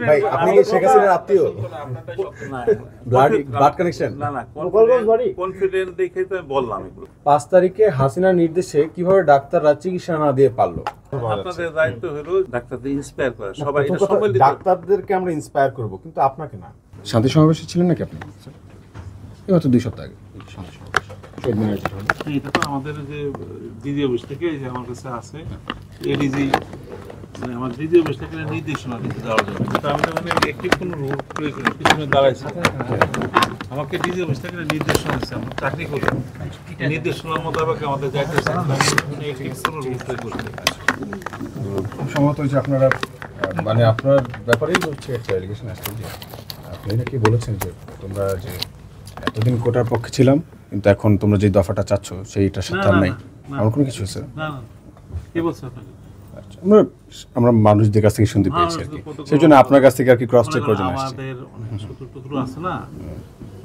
ভাই আপনি কি শেখ হাসিনার আত্মীয়? Blood connection? না না, কনফিডেন্ট দেখে তো বললাম এগুলো। 5 তারিখে হাসিনার নির্দেশে কিভাবে ডাক্তাররা চিকিৎসা না দিয়ে পারলো? আপনাদের দায়িত্ব হলো ডাক্তারদের ইন্সপায়ার করা। সবাই এটা প্রথম কথা, সম্মিলিত। ডাক্তারদেরকে আমরা ইন্সপায়ার করব, কিন্তু আপনাকে না। শান্তি সমাবেশে ছিলেন নাকি আপনি? এই মাত্র 2 সপ্তাহ আগে শান্তি সমাবেশ শহীদ মিনারে যেটা হলো। এটা তো আমাদের যে ডিজি অফিস থেকে যে আমার কাছে আছে এডিজি, মানে আমার ডিজি অফিস থেকে নির্দেশনা দিতে দেওয়ার জন্য। কিন্তু আমি তো মানে অ্যাক্টিভ কোনো রুল প্রয়োগ করি পিছনে দাঁড়াইছি। আমাকে ডিজি অফিস থেকে নির্দেশনা দিচ্ছে, আমরা চাকরি করি, নির্দেশনার মোতাবেক আমাদের যাইতে চাই। আমি অ্যাক্টিভ কোনো রুল প্রয়োগ করি না। সম্ভবত হচ্ছে আপনারা মানে আপনার ব্যাপারেই হচ্ছে একটা অ্যালিগেশন আসছে যে আপনি নাকি বলেছেন যে তোমরা যে এতদিন কোটার পক্ষে ছিলাম, কিন্তু এখন তোমরা যে দফাটা চাচ্ছ সেইটার সাথে আর নাই, আমার কোনো কিছু হয়েছে? না না, কি বলছো আপনাকে? আচ্ছা, আমরা মানুষদের কাছ থেকে শুনতে পেয়েছি আর কি, সেই জন্য আপনার কাছ থেকে আর কি ক্রস চেক করে জন্য আসছি। আমাদের অনেক শত্রু টুকরো আছে না,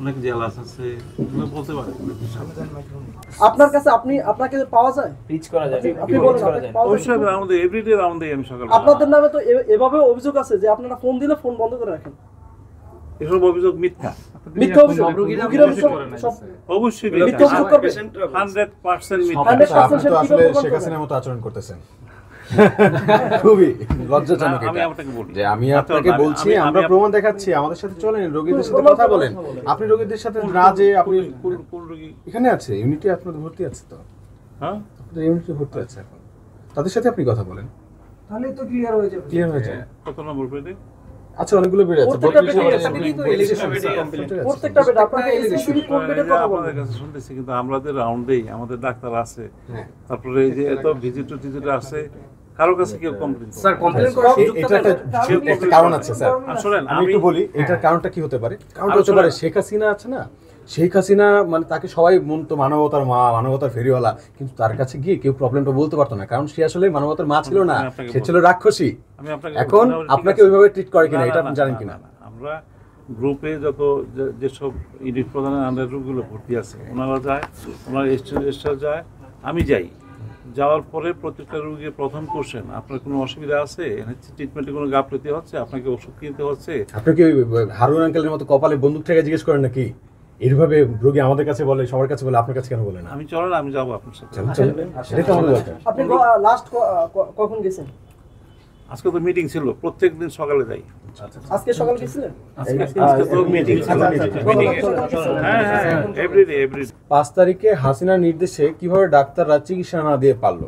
অনেক জেলাস আছে, এগুলো বলতে পারে। আপনার কাছে আপনাকে পাওয়া যায়, রিচ করা যায়, আপনি বলেন অবশ্যই আমাদের এভরিডে রাউন্ডে আমি সকাল আপনাদের নামে তো এভাবে অভিযোগ আছে যে আপনারা ফোন দিলে ফোন বন্ধ করে রাখেন। এসব অভিযোগ মিথ্যা। মিথ্যা অভিযোগ, রোগীর অভিযোগ সব অবশ্যই মিথ্যা অভিযোগ করবে। 100% মিথ্যা। আপনি তো আসলে শেখ হাসিনার মতো আচরণ করতেছেন, খুবই লজ্জাজনক। আমি এটা আপনাকে বলি, যে আমি আপনাকে বলছি, আমরা প্রমাণ দেখাচ্ছি, আমাদের সাথে চলেন, রোগীদের সাথে কথা বলেন। আপনি রোগীদের সাথে না যে আপনি কোন রোগী? এখানে আছে, ইউনিটি আপনাদের ভর্তি আছে তো, হ্যাঁ আপনাদের ইউনিটি ভর্তি আছে এখন, তাদের সাথে আপনি কথা বলেন, তাহলে তো ক্লিয়ার হয়ে যাবে। ক্লিয়ার হয়ে যায়। কত নম্বর পেটে? আচ্ছা, অনেকগুলো বেড়ে আছে, প্রত্যেকটা বেড আপনাকে এসএসসি কোড বেডে কথা বলবেন। আমাদের কাছে শুনতেছি, কিন্তু আমাদের রাউন্ডেই আমাদের ডাক্তার আছে, তারপরে এই যে এত ভিজিটর আছে, কারো কাছে কেউ কমপ্লেইন স্যার কমপ্লেইন করার এটা একটা কারণ আছে স্যার, শুনেন আমি একটু বলি এটার কারণটা কি হতে পারে। কারণটা হতে পারে শেখ হাসিনা আছে না, শেখ হাসিনা মানে তাকে সবাই মনতো মানবতার মা, মানবতার ফেরিওয়ালা, কিন্তু তার কাছে গিয়ে কেউ প্রবলেমটা বলতে পারতো না, কারণ সে আসলে মানবতার মা ছিল না, সে ছিল রাক্ষসী। এখন আপনাকে ওইভাবে ট্রিট করে কিনা এটা আপনি জানেন কিনা? আমরা গ্রুপে যত যেসব ইউনিট প্রধানের আন্ডার রোগগুলো ভর্তি আছে, ওনারা যায়, ওনার স্টেট যায়, আমি যাই। যাওয়ার পরে প্রত্যেকটা রোগীর প্রথম কোশ্চেন, আপনার কোনো অসুবিধা আছে, ট্রিটমেন্টে কোনো গাফলতি হচ্ছে, আপনাকে ওষুধ কিনতে হচ্ছে? আপনি কি হারুন আঙ্কেলের মতো কপালে বন্দুক থেকে জিজ্ঞেস করেন নাকি? এইভাবে রোগী আমাদের কাছে বলে, সবার কাছে বলে, আপনার কাছে কেন বলে না? আমি চলেন, আমি যাবো আপনার সাথে। সেটাই তো আমাদের দরকার। আপনি লাস্ট কখন গেছেন? আজকে তো মিটিং ছিল, প্রত্যেক দিন সকালে যাই। আজকে সকাল গেছিলেন? আজকে তো মিটিং ছিল, মিটিং হ্যাঁ এভরিডে 5 তারিখে হাসিনার নির্দেশে কিভাবে ডাক্তাররা চিকিৎসা না দিয়ে পারলো?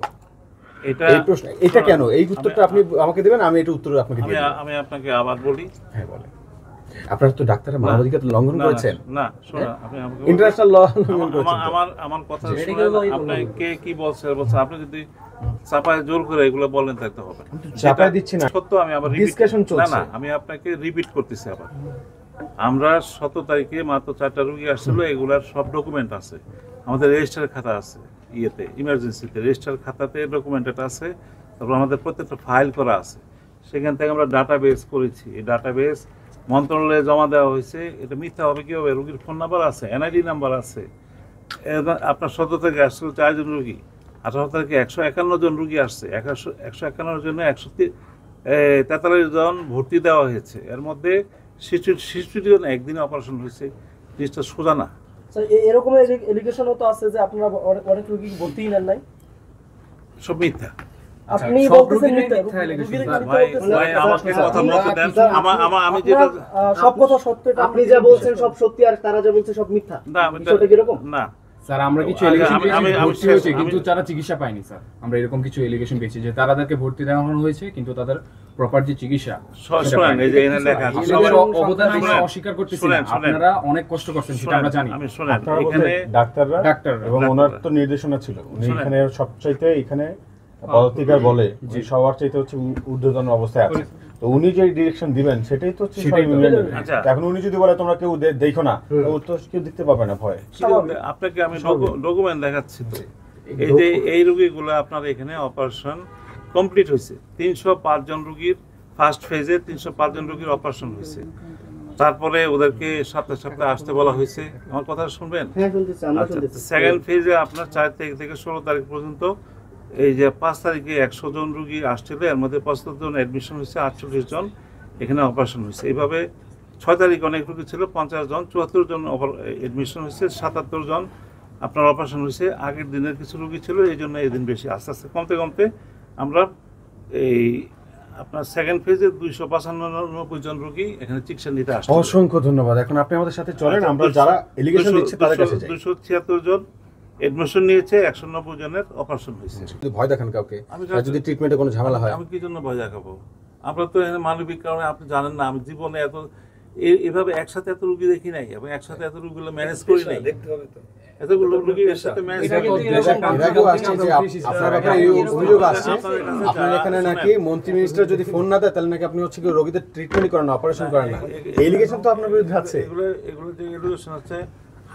এই প্রশ্ন, এটা কেন? এই উত্তরটা আপনি আমাকে দেবেন, আমি এটা উত্তর আপনাকে দিয়ে দেব। আমি আপনাকে আবার বলি। হ্যাঁ বলেন। আপনারা তো ডাক্তারের মানবাধিকার লঙ্ঘন করেছেন। না শোনা, আপনি আমাকে ইন্টারন্যাশনাল ল লঙ্ঘন করেছেন। আমার কথা শুনুন, আপনি কে কি বলছেন, আপনি যদি চাপায় জোর করে এগুলো বলেন তাইতে হবে। চাপায় দিচ্ছি না, সত্য, আমি আবার ডিসকাশন চলছে। না আমি আপনাকে রিপিট করতেছি আবার। আমরা 17 তারিখে মাত্র 4টা রোগী আসছিল, এগুলার সব ডকুমেন্ট আছে, আমাদের রেজিস্টার খাতা আছে, ইয়েতে ইমার্জেন্সিতে রেজিস্টার খাতাতে ডকুমেন্টেড আছে, তারপর আমাদের প্রত্যেকটা ফাইল করা আছে, সেখান থেকে আমরা ডাটাবেস করেছি। এই ডাটাবেস মন্ত্রণালয়ে জমা দেওয়া হয়েছে। এটা মিথ্যা হবে কি হবে? রোগীর ফোন নাম্বার আছে, এনআইডি নাম্বার আছে। আপনার 17 তারিখে আসছিল 4 জন রোগী, 18 তারিখে 151 জন রোগী আসছে, 151 জন্য 143 জন ভর্তি দেওয়া হয়েছে। এর মধ্যে 60 জন একদিনে অপারেশন হয়েছে। জিনিসটা সোজা না। এরকম এলিগেশনও তো আছে যে আপনারা অনেক রোগী ভর্তিই নেন নাই, সব মিথ্যা। আপনি বলতেছেন মিথ্যা। ভাই আমাকে কথা বলতে দেন। আমি যেটা সব কথা সত্য, আপনি যা বলছেন সব সত্যি আর তারা যা বলছে সব মিথ্যা, না বিষয়টা কি এরকম? না স্যার, আমরা কিছু এলিগেশন পেয়েছি কিন্তু তারা চিকিৎসা পায়নি স্যার। আমরা এরকম কিছু এলিগেশন পেয়েছি যে তাদেরকে ভর্তি দেওয়া হয়েছে কিন্তু তাদের প্রপার যে চিকিৎসা, শুনেন, এই যে এখানে লেখা আছে, অবদান আমরা অস্বীকার করতেছি না। আপনারা অনেক কষ্ট করছেন, সেটা আমরা জানি। আমি শুনেন, এখানে ডাক্তার এবং ওনার তো নির্দেশনা ছিল, উনি এখানে সবচাইতে এখানে পদাধিকার বলে যে সবার চাইতে হচ্ছে ঊর্ধ্বতন অবস্থায় আছে, তো উনি যে ডিরেকশন দিবেন সেটাই তো হচ্ছে সবাই মেনে নেবে। এখন উনি যদি বলে তোমরা কেউ দেখো না, ও তো কেউ দেখতে পাবে না ভয়। আপনাকে আমি ডকুমেন্ট দেখাচ্ছি তো, এই যে এই রোগীগুলো আপনার এখানে অপারেশন কমপ্লিট হয়েছে। 305 জন রোগীর ফার্স্ট ফেজে 305 জন রোগীর অপারেশন হয়েছে। তারপরে ওদেরকে সপ্তাহে আসতে বলা হয়েছে। আমার কথা শুনবেন? সেকেন্ড ফেজে আপনার 4 তারিখ থেকে 16 তারিখ পর্যন্ত, এই যে 5 তারিখে 100 জন রোগী আসছিল, এর মধ্যে 75 জন অ্যাডমিশন হয়েছে, 48 জন এখানে অপারেশন হয়েছে। এইভাবে 6 তারিখ অনেক রোগী ছিল, 50 জন, 74 জন এডমিশন হয়েছে, 77 জন আপনার অপারেশন হয়েছে। আগের দিনের কিছু রোগী ছিল, এই জন্য এই দিন বেশি। আস্তে আস্তে কমতে কমতে আমরা এই আপনার সেকেন্ড ফেজে 295 জন রোগী এখানে চিকিৎসা নিতে আসছে। অসংখ্য ধন্যবাদ। এখন আপনি আমাদের সাথে চলেন, আমরা যারা এলিগেশন দিচ্ছে তাদের কাছে যাই। 276 জন এডমিশন নিয়েছে, 190 জনের অপারেশন হয়েছে। যদি ভয় দেখান কাউকে, আমি আর যদি ট্রিটমেন্টে কোনো ঝামেলা হয়, আমি কি জন্য ভয় দেখাবো? আমরা তো এখানে মানবিক কারণে, আপনি জানেন না, আমি জীবনে এত এভাবে একসাথে এত রোগী দেখি নাই, এবং একসাথে এত রোগীগুলো ম্যানেজ করি নাই। দেখতে হবে তো এতগুলো রোগী একসাথে ম্যানেজ করি। এর আগেও আসছে যে আপনার ব্যাপারে এই অভিযোগ আসছে, আপনার এখানে নাকি মন্ত্রী মিনিস্টার যদি ফোন না দেয় তাহলে নাকি আপনি হচ্ছে কি রোগীদের ট্রিটমেন্ট করেন না, অপারেশন করেন না। এলিগেশন তো আপনার বিরুদ্ধে আছে। এগুলো যে এলিগেশন আছে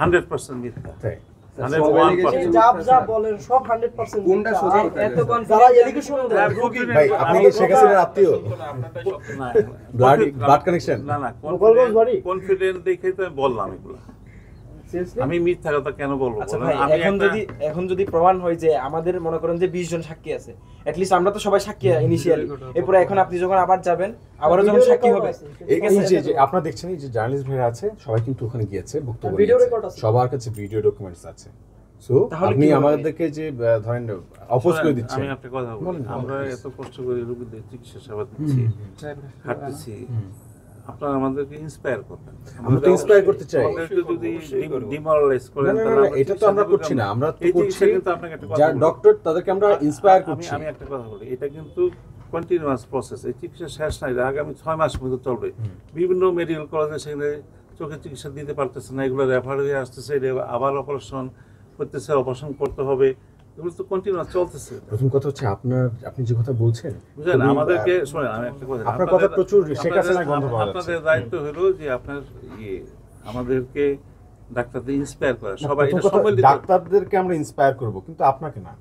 100% মিথ্যা। তাই। 101% যা বলেন সব 100% কোনটা সোজা কথা? যারা এলিগেশন দেয় ভাই আপনি কি শেখ হাসিনার আত্মীয়? না, ব্লাড কানেকশন? না না, গোপালগঞ্জ বাড়ি? কনফিডেন্ট দেখেই তো আমি বললাম এগুলো। আমি মিথ্যা কথা কেন বলবো? আচ্ছা বলেন, ভাই, আমি এখন যদি প্রমাণ হয় যে আমাদের মনে করেন যে 20 জন সাক্ষী আছে, at least আমরা তো সবাই সাক্ষী ইনিশিয়ালি, এরপরে এখন আপনি যখন আবার যাবেন, আবারও যখন সাক্ষী হবে, এই যে আপনারা দেখছেন এই যে জার্নালিস্ট ভাইরা আছে সবাই কিন্তু ওখানে গিয়েছে, বক্তব্য ভিডিও দিয়েছে। রেকর্ড আছে। সবার কাছে ভিডিও ডকুমেন্টস আছে। সো তাহলে আপনি কি হবে? আমাদেরকে যে ধরেন অপোজ করে দিচ্ছেন। আমি একটা কথা বলি, বলেন। আমরা এত কষ্ট করে রোগীদের চিকিৎসা সেবা দিচ্ছি, খাটতেছি, আপনারা আমাদেরকে ইন্সপায়ার করবেন। আমরা তো ইন্সপায়ার করতে চাই। আমাদেরকে যদি ডিমোরালাইজ না করেন না তাহলে না, আমরা এটা তো চিকিৎসা আমরা দিব করছি না, কেমন? আমরা তো এই করছি চিকিৎসা কিন্তু আপনাকে একটা কথা যারা বলি। ডক্টর তাদেরকে আমরা ইন্সপায়ার করছি। আমি একটা কথা বলি, এটা কিন্তু কন্টিনিউয়াস প্রসেস। এই চিকিৎসা শেষ নাই, এটা আগামী 6 মাস মতো চলবে। বিভিন্ন মেডিকেল কলেজে সেখানে চোখের চিকিৎসা দিতে পারতেছে না, এগুলো রেফার হয়ে আসতেছে, আবার অপারেশন করতেছে, অপারেশন করতে হবে, এগুলো তো কন্টিনিউয়াস চলতেছে। প্রথম কথা হচ্ছে আপনি যে কথা বলছেন, বুঝলেন, আমাদেরকে শুনেন, আমি একটা কথা, আপনার কথা প্রচুর শেখ হাসিনার গন্ধ পাওয়া যাচ্ছে। আপনাদের দায়িত্ব হলো যে আপনার আমাদেরকে ডাক্তারদের ইন্সপায়ার করা, না, সবাই প্রথম এটা কথা, সম্মিলিত। ডাক্তারদেরকে আমরা ইন্সপায়ার করব, কিন্তু আপনাকে না।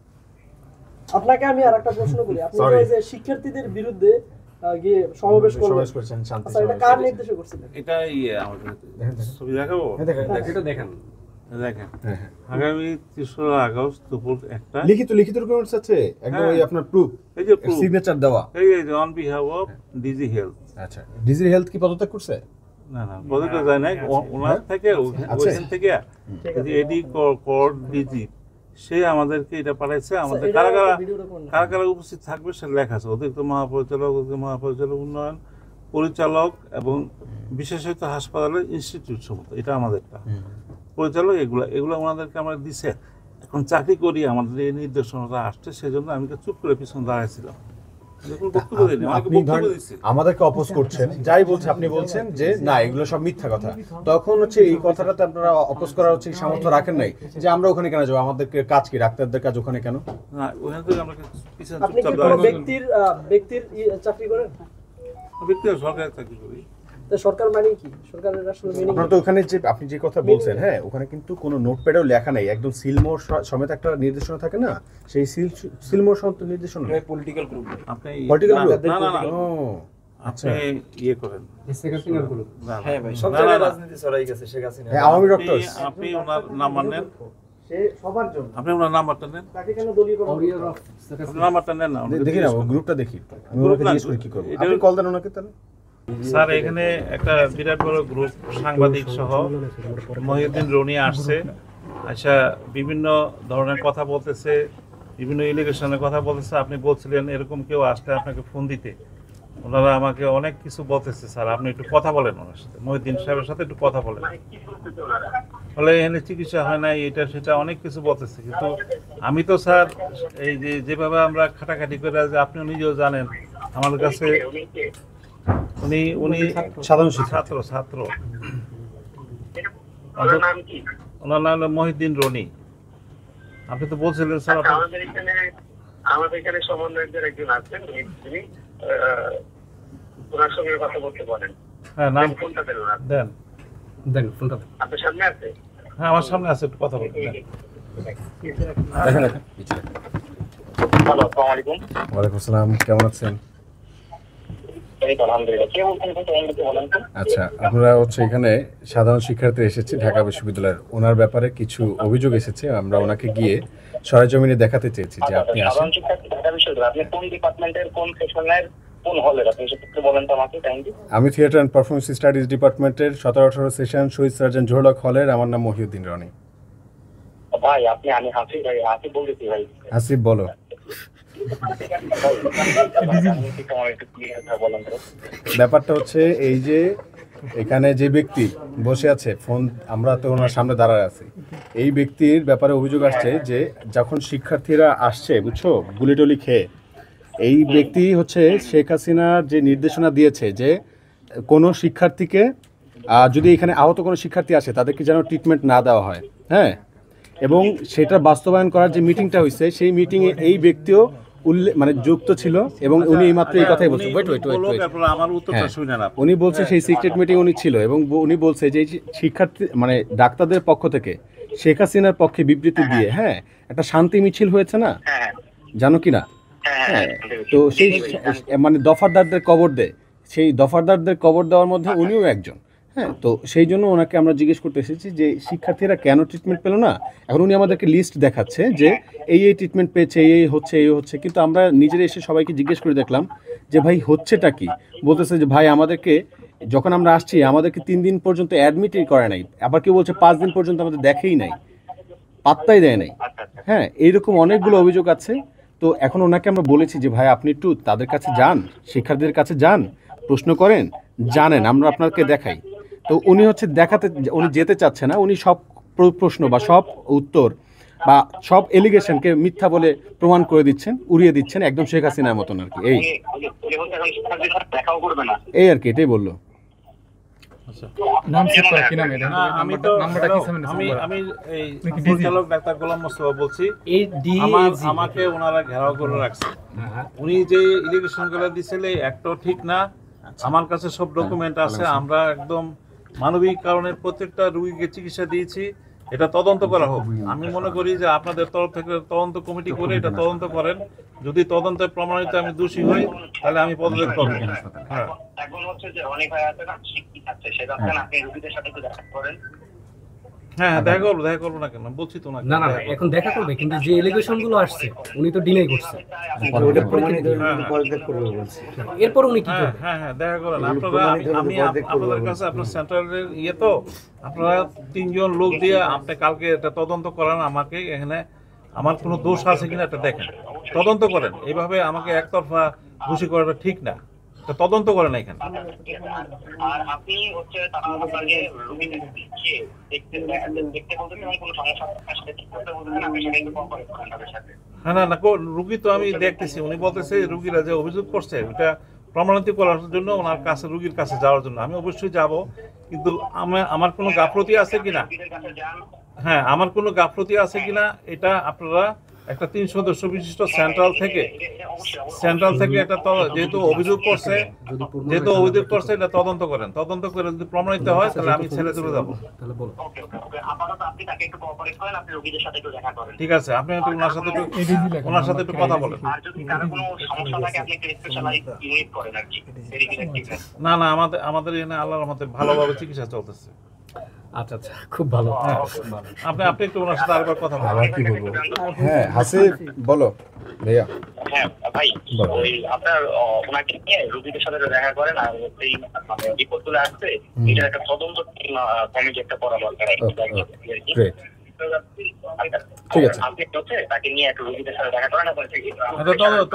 আপনাকে আমি আরেকটা প্রশ্ন করি, আপনি Sorry. যে শিক্ষার্থীদের বিরুদ্ধে গিয়ে সমাবেশ করলেন, সমাবেশ করেছেন, শান্তি আচ্ছা এটা সমাবেশ কার করেছেন। নির্দেশে করছিলেন? এটা আমাদের ছবি দেখাবো, হ্যাঁ, দেখেন। এটা দেখেন। দেখেন হ্যাঁ, হ্যাঁ। আগামী 3 আগস্ট দুপুর 1টা, লিখিত ডকুমেন্টস আছে একদম, হ্যাঁ। ওই আপনার প্রুফ, এই যে proof, সিগনেচার দেওয়া। এই যে on behalf of DG health. আচ্ছা, ডিজি হেলথ কি পদত্যাগ করছে? না না, পদকে যায় নাই, ওনার থেকে ওইখান থেকে এডি কোড ডিজি সে আমাদেরকে এটা পাঠাইছে। আমাদের এটা কারা কারা একটা ভিডিও রেকর্ড না। কারা কারা উপস্থিত থাকবে সেটা লেখা আছে। অতিরিক্ত মহাপরিচালক উন্নয়ন পরিচালক এবং বিশেষত হাসপাতালের ইনস্টিটিউট সমস্ত, এটা আমাদেরটা পরিচালক, এগুলো ওনাদেরকে আমরা দিছে। এখন চাকরি করি, আমাদের এই নির্দেশনাটা আসছে, সেজন্য আমি তো চুপ করে পিছনে দাঁড়াইছিলাম। যখন বক্তব্য দিইনি, আমাকে আপনি বক্তব্য ধরেন দিচ্ছে। আমাদেরকে অপোজ করছেন, যাই বলছে আপনি বলছেন যে না এগুলো সব মিথ্যা কথা। তখন হচ্ছে এই কথাটাতে আপনারা অপোজ করার হচ্ছে সামর্থ্য রাখেন নাই যে আমরা ওখানে কেন যাবো, আমাদেরকে কাজ কি, ডাক্তারদের কাজ ওখানে কেন? না, ওখান থেকে আমরা পিছনে আপনি কি চুপচাপ কোনো দাঁড়াই। ব্যক্তির চাকরি করেন? ব্যক্তিগত সরকারি চাকরি করি। তা সরকার মানে কি? সরকারের আসলে মিনিং আপনারা তো ওখানে যে আপনি যে কথা বলছেন, হ্যাঁ ওখানে কিন্তু কোনো নোটপ্যাডেও লেখা নাই, একদম সিলমোহর সমেত একটা নির্দেশনা থাকে না, সেই সিলমোহর সমেত নির্দেশনা। Political group. আপনি Political না, group? না না না, ও আচ্ছা, আপনি ইয়ে করেন। শেখ হাসিনার গুলো। না, না, হ্যাঁ ভাই, না, সব না, জায়গায় না, রাজনীতি ছড়াই গেছে শেখ হাসিনা। হ্যাঁ আওয়ামী ডক্টর। আপনি ওনার নাম্বার নেন, সে সবার জন্য, আপনি ওনার নাম্বারটা নেন, তাকে কেন দলীয় করা Warrior of শেখ আপনি হাসিনা। নাম্বারটা নেন না, ওনাকে দেখি না, জিজ্ঞেস করুন। গ্রুপটা দেখি, আমি ওনাকে জিজ্ঞেস করি কি করবো। আপনি কল দেন ওনাকে তাহলে। স্যার, এখানে একটা বিরাট বড় গ্রুপ সাংবাদিক সহ মহিউদ্দিন রনি আসছে, আচ্ছা বিভিন্ন ধরনের কথা বলতেছে, বিভিন্ন ইলিগেশনের কথা বলতেছে। আপনি বলছিলেন এরকম কেউ আসলে আপনাকে ফোন দিতে, ওনারা আমাকে অনেক কিছু বলতেছে। স্যার আপনি একটু কথা বলেন ওনার সাথে, মহিউদ্দিন সাহেবের সাথে একটু কথা বলেন। বলে এখানে চিকিৎসা হয় না, এটা সেটা অনেক কিছু বলতেছে। কিন্তু আমি তো স্যার এই যে যেভাবে আমরা খাটাখাটি করে, যে আপনি নিজেও জানেন আমার কাছে উনি সাধারণ ছাত্র ওনার নাম হলো মহিউদ্দিন রনি। আপনি তো বলছিলেন স্যার আপনি আমাদের এখানে সমন্বয়কদের একজন আছেন, তিনি ওনার সঙ্গে কথা বলতে পারেন। হ্যাঁ নাম ফোনটা দেন ওনার। দেন। দেন ফোনটা। আপনার সামনে আছে? হ্যাঁ আমার সামনে আছে, একটু কথা বলতে দেন। দেখেন। হ্যালো, আসসালামু আলাইকুম। ওয়ালাইকুম আসসালাম, কেমন আছেন? এই তো আলহামদুলিল্লাহ। কে বলছেন একটু বলেন তো? আচ্ছা, আপনারা হচ্ছে এখানে সাধারণ শিক্ষার্থী এসেছে ঢাকা বিশ্ববিদ্যালয়ের, ওনার ব্যাপারে কিছু অভিযোগ এসেছে, আমরা ওনাকে গিয়ে সরেজমিনে দেখাতে চেয়েছি যে আপনি আসেন। সাধারণ শিক্ষার্থী ঢাকা বিশ্ববিদ্যালয়, আপনি কোন ডিপার্টমেন্টের কোন সেশনের কোন হলের আপনি সেটা একটু বলেন তো আমাকে কাইন্ডলি। আমি থিয়েটার অ্যান্ড পারফরমেন্স স্টাডিজ ডিপার্টমেন্টের 17-18 সেশন শহীদ সার্জন জোহরক হলের। আমার নাম মহিউদ্দিন রনি। ভাই আমি হাসিব ভাই, হাসিব বলতেছি ভাই। আসিফ বলো। বলেন তো। ব্যাপারটা হচ্ছে এই যে এখানে যে ব্যক্তি বসে আছে ফোন, আমরা তো ওনার সামনে দাঁড়ায় আছি, এই ব্যক্তির ব্যাপারে অভিযোগ আসছে যে যখন শিক্ষার্থীরা আসছে বুঝছো গুলি টলি খেয়ে, এই ব্যক্তি হচ্ছে শেখ হাসিনার যে নির্দেশনা দিয়েছে যে কোনো শিক্ষার্থীকে যদি এখানে আহত কোনো শিক্ষার্থী আসে তাদেরকে যেন ট্রিটমেন্ট না দেওয়া হয়, হ্যাঁ, এবং সেটা বাস্তবায়ন করার যে মিটিংটা হয়েছে সেই মিটিংয়ে এই ব্যক্তিও মানে যুক্ত ছিল এবং উনি এইমাত্র এই কথাই বলছেন। আমার উত্তরটা শুনে না। উনি বলছে সেই সিক্রেট মিটিং উনি ছিল এবং উনি বলছে যে শিক্ষার্থী মানে ডাক্তারদের পক্ষ থেকে শেখ হাসিনার পক্ষে বিবৃতি দিয়ে হ্যাঁ একটা শান্তি মিছিল হয়েছে না, জানো কি না? হ্যাঁ, তো সেই মানে দফাদারদের কবর দেয়, সেই দফাদারদের কবর দেওয়ার মধ্যে উনিও একজন। হ্যাঁ, তো সেই জন্য ওনাকে আমরা জিজ্ঞেস করতে এসেছি যে শিক্ষার্থীরা কেন ট্রিটমেন্ট পেলো না। এখন উনি আমাদেরকে লিস্ট দেখাচ্ছে যে এই ট্রিটমেন্ট পেয়েছে, এই হচ্ছে, কিন্তু আমরা নিজেরা এসে সবাইকে জিজ্ঞেস করে দেখলাম যে ভাই হচ্ছেটা কি। বলতেছে যে ভাই আমাদেরকে যখন আমরা আসছি আমাদেরকে 3 দিন পর্যন্ত অ্যাডমিটই করে নাই, আবার কেউ বলছে 5 দিন পর্যন্ত আমাদের দেখেই নাই, পাত্তাই দেয় নাই। হ্যাঁ, এইরকম অনেকগুলো অভিযোগ আছে। তো এখন ওনাকে আমরা বলেছি যে ভাই আপনি একটু তাদের কাছে যান, শিক্ষার্থীদের কাছে যান, প্রশ্ন করেন, জানেন, আমরা আপনাকে দেখাই। তো উনি হচ্ছে উনি যেতে চাচ্ছে না, উনি সব প্রশ্ন বা সব উত্তর বা সব এলিগেশনকে মিথ্যা বলে প্রমাণ করে দিচ্ছেন, উড়িয়ে দিচ্ছেন, একদম শেখ হাসিনার মতন আর কি। এই আর কি, এটাই বললো। নাম সেভ করা কি নাম এটা? আমি এই পরিচালক ডাক্তার গোলাম মোস্তফা বলছি। আমাকে ওনারা ঘেরাও করে রাখছে। উনি যে ইলিগেশন গুলো দিয়েছিল একটাও ঠিক না। আমার কাছে সব ডকুমেন্ট আছে। আমরা একদম মানবিক কারণে প্রত্যেকটা রোগীকে চিকিৎসা দিয়েছি। এটা তদন্ত করা হোক। আমি মনে করি যে আপনাদের তরফ থেকে তদন্ত কমিটি করে এটা তদন্ত করেন। যদি তদন্তে প্রমাণিত আমি দোষী হই তাহলে আমি পদত্যাগ করব। হ্যাঁ, এখন হচ্ছে যে অনেক ভাই আছে না শিক্ষিত আছে, সেটা আপনি রোগীদের সাথে একটু দেখা করেন। হ্যাঁ, দেখা করবো না কেন বলছি তো না। না এখন দেখা করবে, কিন্তু যে এলিগেশন গুলো আসছে উনি তো ডিনাই করছে, এরপর উনি কি করবে? হ্যাঁ, দেখা করেন আপনারা। আমি আপনাদের কাছে আপনার সেন্ট্রালের তো আপনারা 3 জন লোক দিয়ে আপনি কালকে এটা তদন্ত করান। আমাকে এখানে আমার কোনো দোষ আছে কিনা এটা দেখেন, তদন্ত করেন। এইভাবে আমাকে একতরফা দোষী করাটা ঠিক না, তদন্ত করেন এখানে। আর আপনি হচ্ছে আপনাকে রোগীদের দেখতে বলতে কোনো সমস্যা আসলে ঠিক করতে বলতেছেন, আপনি সেটা একটু কোঅপারেট করেন তাদের সাথে। হ্যাঁ, না রুগী তো আমি দেখতেছি। উনি বলতেছে রুগীরা যে অভিযোগ করছে ওটা প্রমাণিত করার জন্য ওনার কাছে, রুগীর কাছে যাওয়ার জন্য আমি অবশ্যই যাব। কিন্তু আমার কোনো গাফলতি আছে কিনা, হ্যাঁ, আমার কোনো গাফলতি আছে কিনা এটা আপনারা একটা 3 সদস্য বিশিষ্ট সেন্ট্রাল থেকে এটা যেহেতু অভিযোগ করছে এটা তদন্ত করেন। তদন্ত করে যদি প্রমাণিত হয় তাহলে আমি ছেড়ে চলে যাবো। ঠিক আছে, আপনি একটু ওনার সাথে একটু কথা বলেন। না, আমাদের এখানে আল্লাহর রহমতে ভালোভাবে চিকিৎসা চলতেছে। আচ্ছা, খুব ভালো। আপনি একটু ওনার সাথে আরেকবার কথা বলেন। কি বলবো? হ্যাঁ, হাসিব বলো ভাইয়া। হ্যাঁ ভাই, ওই আপনার ওনাকে নিয়ে রোগীদের সাথে দেখা করেন। আর এই রিপোর্টগুলো আসছে, এটার একটা তদন্ত কমিটি একটা করা দরকার। গ্রেট, ঠিক আছে, আপনি হচ্ছে তাকে নিয়ে একটু রোগীদের সাথে দেখা করেন।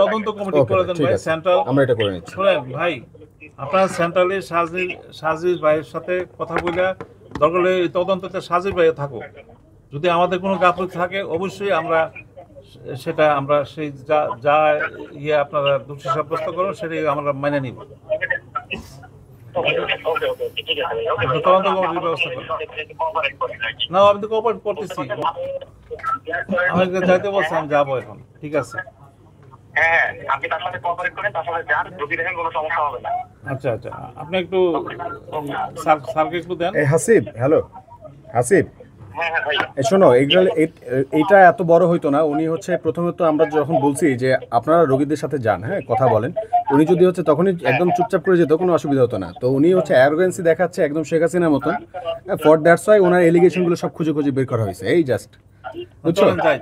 তদন্ত কমিটি করে দেন ভাই সেন্ট্রাল। আমরা এটা করে নিচ্ছি। শুনেন ভাই, আপনার সেন্ট্রালের সাজিদ ভাইয়ের সাথে কথা বলে দরকার হলে এই তদন্ততে সাজিদ ভাই থাকুক। যদি আমাদের কোনো গাফলতি থাকে অবশ্যই আমরা সেই যা আপনারা দোষী সাব্যস্ত করুন সেটাই আমরা মেনে নিব। তদন্ত কমিটির ব্যবস্থা করুন। না, আমি তো কোঅপারেট করতেছি। আমাকে যাইতে বলছে, আমি যাবো এখন। ঠিক আছে, হ্যাঁ, আপনি তার সাথে কোঅপারেট করেন, তার সাথে যান, রোগী দেখেন, কোনো সমস্যা হবে না। আচ্ছা, আপনি একটু স্যারকে একটু দেন। হাসিব, হ্যালো হাসিব, হ্যাঁ ভাই, শোনো, এইটা এত বড় হইতো না। উনি হচ্ছে প্রথমত আমরা যখন বলছি যে আপনারা রোগীদের সাথে যান, হ্যাঁ, কথা বলেন, উনি যদি হচ্ছে তখনই একদম চুপচাপ করে যেত, কোনো অসুবিধা হতো না। তো উনি হচ্ছে অ্যারোগেন্সি দেখাচ্ছে একদম শেখ হাসিনার মতন। ফর দ্যাটস ওয়াই ওনার এলিগেশনগুলো সব খুঁজে বের করা হয়েছে। এই জাস্ট বুঝছো? চলেন যাই।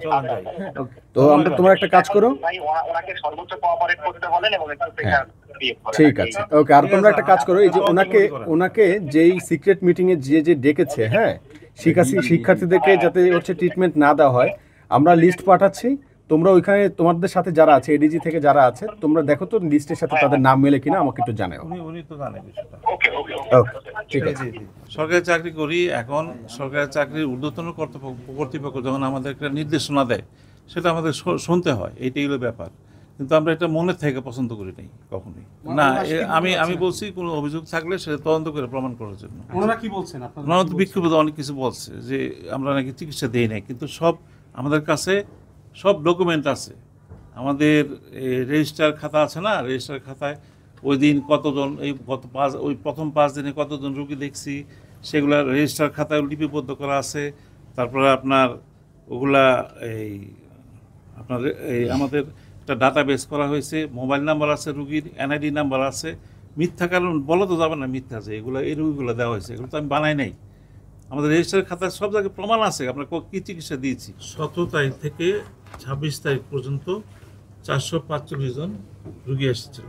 তো তোমরা একটা কাজ করো। ভাই ওনাকে সর্বোচ্চ কোঅপারেট করতে বলেন এবং একটু প্রেশার ক্রিয়েট করেন। ঠিক আছে, ওকে। আর তোমরা একটা কাজ করো, এই যে ওনাকে যেই সিক্রেট মিটিং এ যে ডেকেছে, হ্যাঁ, শিক্ষার্থীদেরকে যাতে হচ্ছে ট্রিটমেন্ট না দেওয়া হয়, আমরা লিস্ট পাঠাচ্ছি। তোমরা ওইখানে তোমাদের সাথে যারা আছে, এডিজি থেকে যারা আছে, তোমরা দেখো তো লিস্টের সাথে তাদের নাম মেলে কিনা, আমাকে একটু জানাও। উনি তো জানে বিষয়টা। ওকে ওকে ওকে, ঠিক আছে। সরকারি চাকরি করি, এখন সরকারি চাকরির ঊর্ধ্বতন কর্তৃপক্ষ যখন আমাদের একটা নির্দেশনা দেয়, সেটা আমাদের শুনতে হয়, এইটাই হলো ব্যাপার। কিন্তু আমরা এটা মনে থেকে পছন্দ করি নাই কখনোই না। আমি বলছি কোনো অভিযোগ থাকলে সেটা তদন্ত করে প্রমাণ করার জন্য। ওনারা কি বলছেন আপনারা? ওনারা তো বিক্ষোভ অনেক কিছু বলছে যে আমরা নাকি চিকিৎসা দেই নাই, কিন্তু সব আমাদের কাছে সব ডকুমেন্ট আছে। আমাদের রেজিস্টার খাতা আছে না, রেজিস্টার খাতায় ওই দিন কতজন, ওই প্রথম 5 দিনে কতজন রুগী দেখছি, সেগুলা রেজিস্টার খাতায় লিপিবদ্ধ করা আছে। তারপরে আপনার ওগুলা আমাদের একটা ডাটাবেস করা হয়েছে, মোবাইল নাম্বার আছে রুগীর, এনআইডি নাম্বার আছে। মিথ্যা কারণ বলা তো যাবে না, মিথ্যা যে এই রুগীগুলো দেওয়া হয়েছে, এগুলো তো আমি বানাই নাই। আমাদের রেজিস্টার খাতায় সব জায়গায় প্রমাণ আছে আমরা কী চিকিৎসা দিয়েছি। 17 তারিখ থেকে 26 তারিখ পর্যন্ত 445 জন রুগী এসেছিল।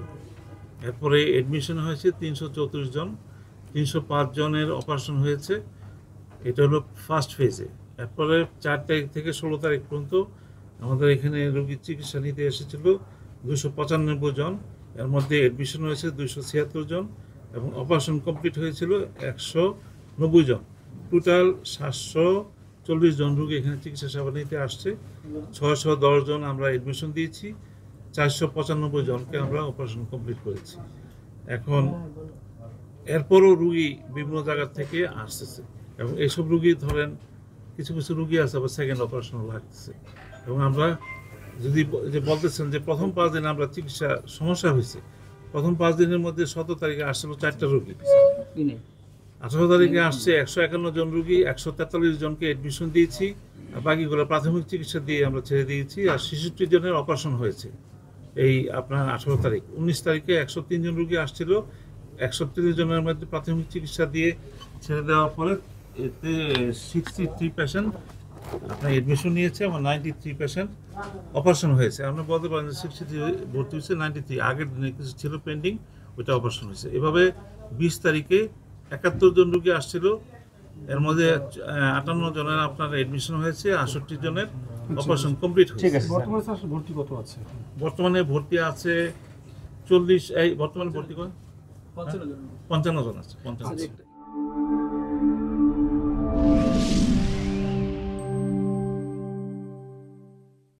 এরপরে অ্যাডমিশন হয়েছে 334 জন, 305 জনের অপারেশন হয়েছে। এটা হলো ফার্স্ট ফেজে। এরপরে 4 তারিখ থেকে 16 তারিখ পর্যন্ত আমাদের এখানে রোগীর চিকিৎসা নিতে এসেছিল 295 জন। এর মধ্যে অ্যাডমিশন হয়েছে 276 জন এবং অপারেশন কমপ্লিট হয়েছিল 190 জন। টোটাল 740 জন রোগী এখানে চিকিৎসা সেবা নিতে আসছে। 610 জন আমরা অ্যাডমিশন দিয়েছি, 495 জনকে আমরা অপারেশন কমপ্লিট করেছি। এখন এরপরও রুগী বিভিন্ন জায়গা থেকে আসতেছে এবং এইসব রুগী ধরেন কিছু কিছু রুগী আছে আবার সেকেন্ড অপারেশন লাগতেছে। এবং আমরা যদি যে বলতেছেন যে প্রথম 5 দিনে আমরা চিকিৎসা সমস্যা হয়েছে, প্রথম 5 দিনের মধ্যে 17 তারিখে আসছিল 4টা রুগী, 18 তারিখে আসছে 151 জন রুগী, 143 জনকে অ্যাডমিশন দিয়েছি, আর বাকিগুলো প্রাথমিক চিকিৎসা দিয়ে আমরা ছেড়ে দিয়েছি। আর 66 জনের অপারেশন হয়েছে এই আপনার 18 তারিখ। 19 তারিখে 103 জন রুগী আসছিল, 130 জনের মধ্যে প্রাথমিক চিকিৎসা দিয়ে ছেড়ে দেওয়ার পরে এতে 63 পেশেন্ট আপনার অ্যাডমিশন নিয়েছে এবং 93 পেশেন্ট অপারেশন হয়েছে। আমরা বলতে পারেন যে 63 ভর্তি হয়েছে, 93 আগের দিনে কিছু ছিল পেন্ডিং, ওইটা অপারেশন হয়েছে। এভাবে 20 তারিখে 71 জন রুগী আসছিল, এর মধ্যে 58 জনের আপনার অ্যাডমিশন হয়েছে, 68 জনের অপারেশন কমপ্লিট হয়েছে। বর্তমানে স্যার ভর্তি কত আছে? বর্তমানে ভর্তি আছে 40, বর্তমানে ভর্তি 55 জন আছে, 55 জন।